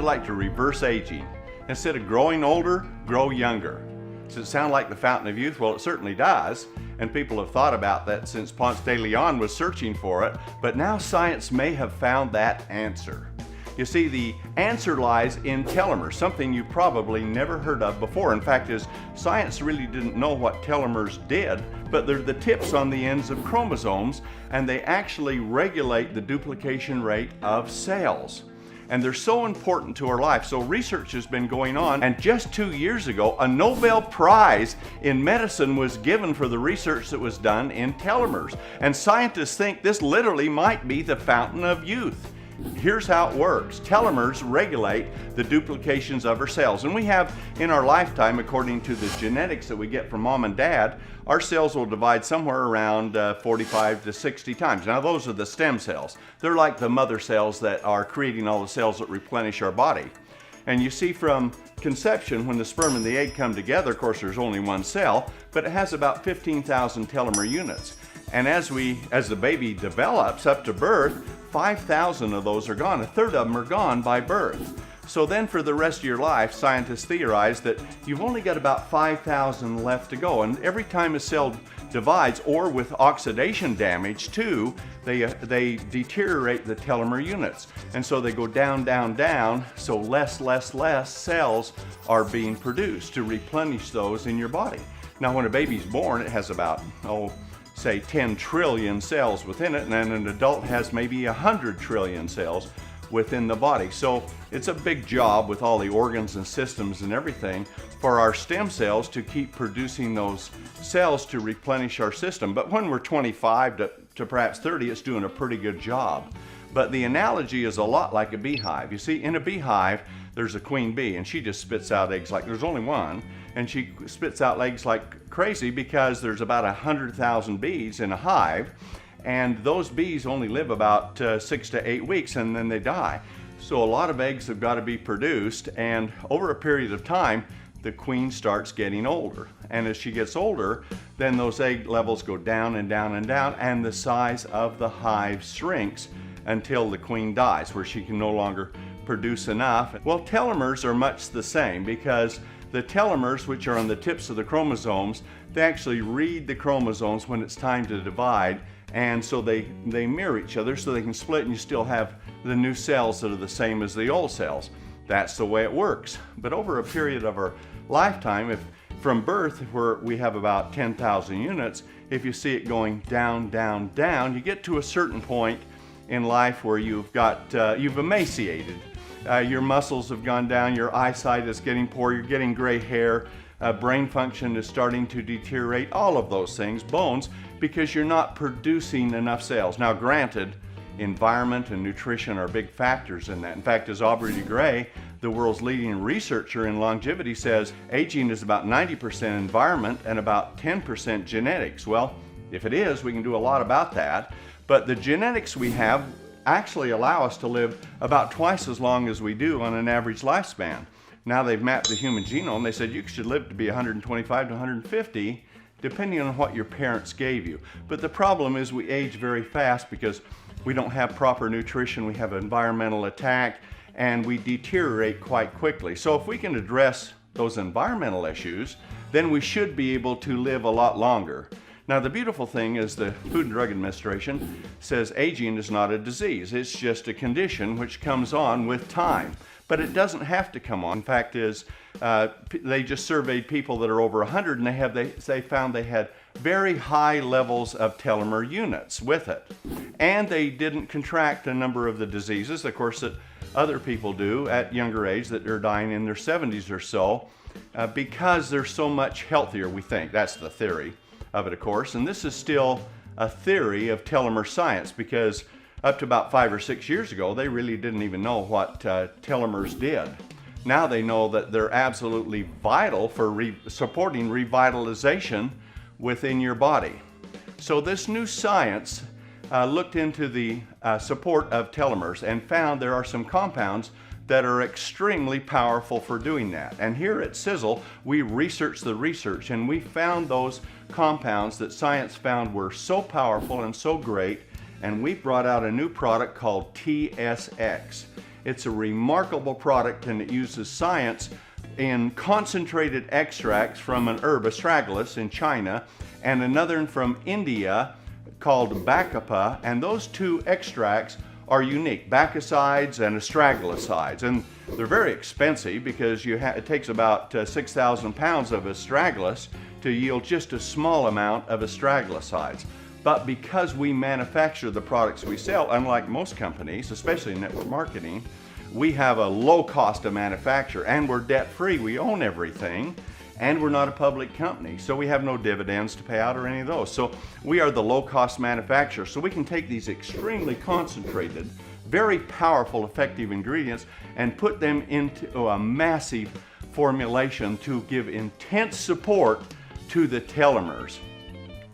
you like to reverse aging? Instead of growing older, grow younger. Does it sound like the fountain of youth? Well, it certainly does. And people have thought about that since Ponce de Leon was searching for it. But now science may have found that answer. You see, the answer lies in telomeres, something you probably never heard of before. In fact, science really didn't know what telomeres did, but they're the tips on the ends of chromosomes, and they actually regulate the duplication rate of cells. And they're so important to our life. So research has been going on, and just 2 years ago, a Nobel Prize in medicine was given for the research that was done in telomeres. And scientists think this literally might be the fountain of youth. Here's how it works. Telomeres regulate the duplications of our cells. And we have in our lifetime, according to the genetics that we get from mom and dad, our cells will divide somewhere around 45 to 60 times. Now those are the stem cells. They're like the mother cells that are creating all the cells that replenish our body. And you see from conception, when the sperm and the egg come together, of course there's only one cell, but it has about 15,000 telomere units. And as the baby develops up to birth, 5,000 of those are gone. A third of them are gone by birth. So then for the rest of your life, scientists theorize that you've only got about 5,000 left to go. And every time a cell divides, or with oxidation damage too, they deteriorate the telomere units. And so they go down, down, down, so less cells are being produced to replenish those in your body. Now when a baby's born, it has about, say 10 trillion cells within it, and then an adult has maybe 100 trillion cells within the body. So it's a big job with all the organs and systems and everything for our stem cells to keep producing those cells to replenish our system. But when we're 25 to perhaps 30, it's doing a pretty good job. But the analogy is a lot like a beehive. You see, in a beehive, there's a queen bee, and she just spits out eggs like there's only one, and she spits out eggs like crazy because there's about 100,000 bees in a hive, and those bees only live about 6 to 8 weeks, and then they die. So a lot of eggs have got to be produced, and over a period of time, the queen starts getting older. And as she gets older, then those egg levels go down and down and down, and the size of the hive shrinks until the queen dies, where she can no longer produce enough. Well, telomeres are much the same, because the telomeres, which are on the tips of the chromosomes, they actually read the chromosomes when it's time to divide, and so they mirror each other so they can split, and you still have the new cells that are the same as the old cells. That's the way it works. But over a period of our lifetime, if from birth, where we have about 10,000 units, if you see it going down, down, down, you get to a certain point in life where you've emaciated. Your muscles have gone down, your eyesight is getting poor, you're getting gray hair, brain function is starting to deteriorate, all of those things, bones, because you're not producing enough cells. Now granted, environment and nutrition are big factors in that. In fact, as Aubrey de Grey, the world's leading researcher in longevity, says aging is about 90% environment and about 10% genetics. Well, if it is, we can do a lot about that, but the genetics we have actually allow us to live about twice as long as we do on an average lifespan. Now they've mapped the human genome. They said you should live to be 125 to 150, depending on what your parents gave you. But the problem is we age very fast because we don't have proper nutrition, we have environmental attack, and we deteriorate quite quickly. So if we can address those environmental issues, then we should be able to live a lot longer. Now the beautiful thing is the Food and Drug Administration says aging is not a disease, it's just a condition which comes on with time. But it doesn't have to come on. In fact, they just surveyed people that are over 100, and they found they had very high levels of telomere units with it. And they didn't contract a number of the diseases, of course, that other people do at younger age, that are dying in their 70s or so, because they're so much healthier, we think. That's the theory of it, of course. And this is still a theory of telomere science, because up to about 5 or 6 years ago, they really didn't even know what telomeres did. Now they know that they're absolutely vital for supporting revitalization within your body. So this new science looked into the support of telomeres and found there are some compounds that are extremely powerful for doing that. And here at Sisel, we researched the research, and we found those compounds that science found were so powerful and so great, and we brought out a new product called TSX. It's a remarkable product, and it uses science in concentrated extracts from an herb, astragalus, in China, and another one from India called bacapa, and those two extracts are unique, bacicides and astragalosides, and they're very expensive because it takes about 6,000 pounds of astragalus to yield just a small amount of astragalosides. But because we manufacture the products we sell, unlike most companies, especially in network marketing, we have a low cost of manufacture, and we're debt-free. We own everything, and we're not a public company, so we have no dividends to pay out or any of those. So we are the low-cost manufacturer, so we can take these extremely concentrated, very powerful, effective ingredients and put them into a massive formulation to give intense support to the telomeres.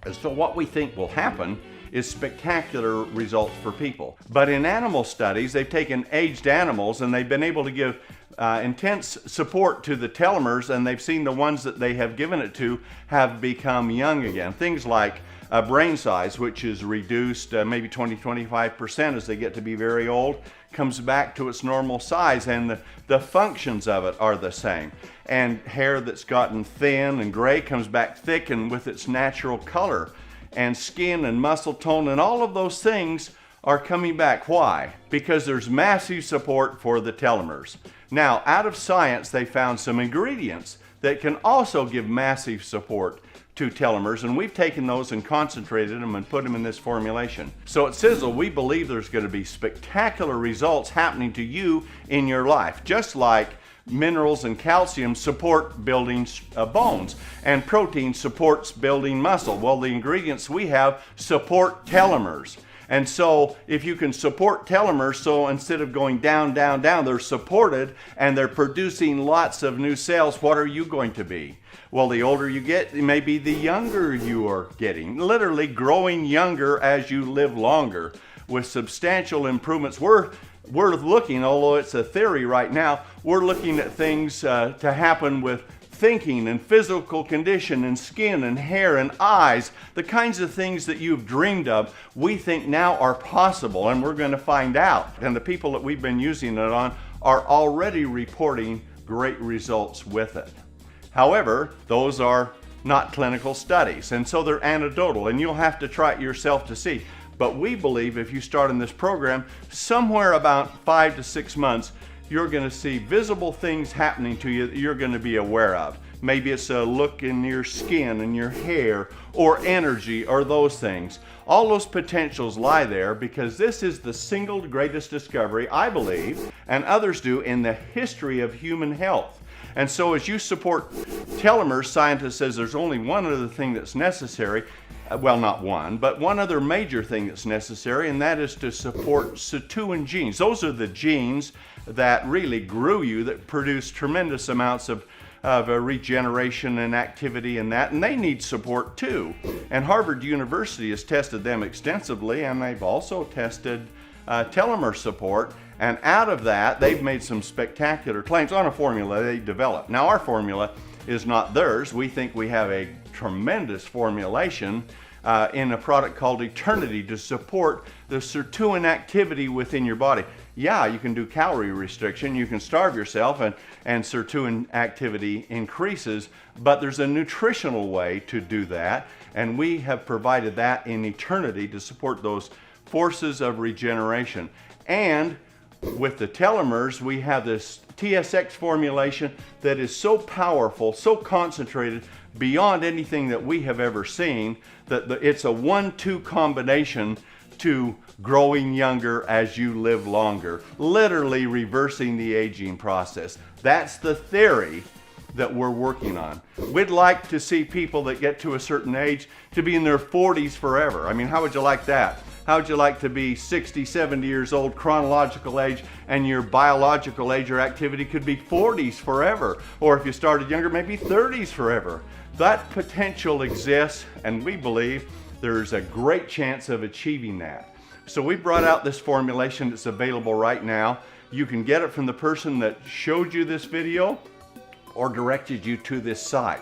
And so what we think will happen is spectacular results for people. But in animal studies, they've taken aged animals and they've been able to give intense support to the telomeres, and they've seen the ones that they have given it to have become young again. Things like brain size, which is reduced maybe 20-25% as they get to be very old, comes back to its normal size, and the functions of it are the same. And hair that's gotten thin and gray comes back thick and with its natural color. And skin and muscle tone and all of those things are coming back. Why? Because there's massive support for the telomeres. Now, out of science, they found some ingredients that can also give massive support to telomeres, and we've taken those and concentrated them and put them in this formulation. So at Sisel, we believe there's going to be spectacular results happening to you in your life, just like minerals and calcium support building bones, and protein supports building muscle. Well, the ingredients we have support telomeres. And so if you can support telomeres, so instead of going down, down, down, they're supported and they're producing lots of new cells, what are you going to be? Well, the older you get, maybe the younger you are getting, literally growing younger as you live longer with substantial improvements. We're looking, although it's a theory right now, we're looking at things to happen with thinking and physical condition and skin and hair and eyes, the kinds of things that you've dreamed of, we think now are possible, and we're going to find out. And the people that we've been using it on are already reporting great results with it. However, those are not clinical studies, and so they're anecdotal, and you'll have to try it yourself to see. But we believe if you start in this program, somewhere about 5 to 6 months, you're going to see visible things happening to you that you're going to be aware of. Maybe it's a look in your skin and your hair, or energy, or those things. All those potentials lie there because this is the single greatest discovery, I believe, and others do, in the history of human health. And so as you support telomeres, scientists says there's only one other thing that's necessary. Well, not one, but one other major thing that's necessary, and that is to support sirtuin genes. Those are the genes that really grew you, that produce tremendous amounts of regeneration and activity and that, and they need support too. And Harvard University has tested them extensively, and they've also tested telomere support, and out of that, they've made some spectacular claims on a formula they developed. Now, our formula is not theirs. We think we have a tremendous formulation in a product called Eternity to support the sirtuin activity within your body. Yeah, you can do calorie restriction, you can starve yourself, and sirtuin activity increases, but there's a nutritional way to do that, and we have provided that in Eternity to support those forces of regeneration. And with the telomeres, we have this TSX formulation that is so powerful, so concentrated, beyond anything that we have ever seen, that it's a 1-2 combination to growing younger as you live longer, literally reversing the aging process. That's the theory that we're working on. We'd like to see people that get to a certain age to be in their 40s forever. I mean, how would you like that? How would you like to be 60, 70 years old, chronological age, and your biological age or activity could be 40s forever? Or if you started younger, maybe 30s forever. That potential exists, and we believe there's a great chance of achieving that. So we brought out this formulation that's available right now. You can get it from the person that showed you this video or directed you to this site.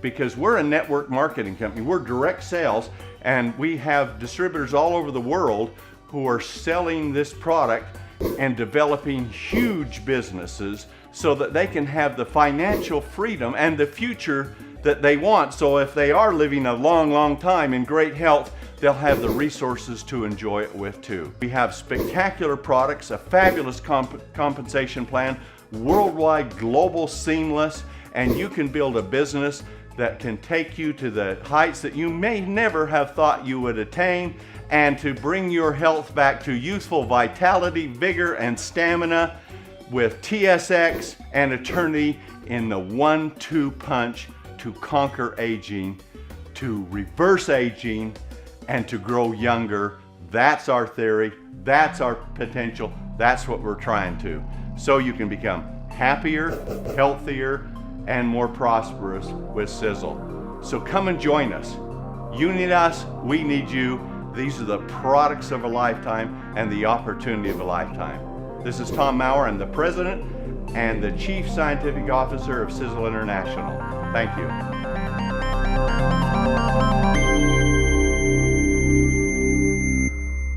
Because we're a network marketing company, we're direct sales, and we have distributors all over the world who are selling this product and developing huge businesses so that they can have the financial freedom and the future that they want. So if they are living a long, long time in great health, they'll have the resources to enjoy it with too. We have spectacular products, a fabulous compensation plan, worldwide, global, seamless, and you can build a business that can take you to the heights that you may never have thought you would attain, and to bring your health back to youthful vitality, vigor, and stamina with TSX and Eternity in the 1-2 punch to conquer aging, to reverse aging, and to grow younger. That's our theory, that's our potential, that's what we're trying to. So you can become happier, healthier, and more prosperous with Sisel. So come and join us. You need us, we need you. These are the products of a lifetime and the opportunity of a lifetime. This is Tom Mower. I'm the President and the Chief Scientific Officer of Sisel International. Thank you.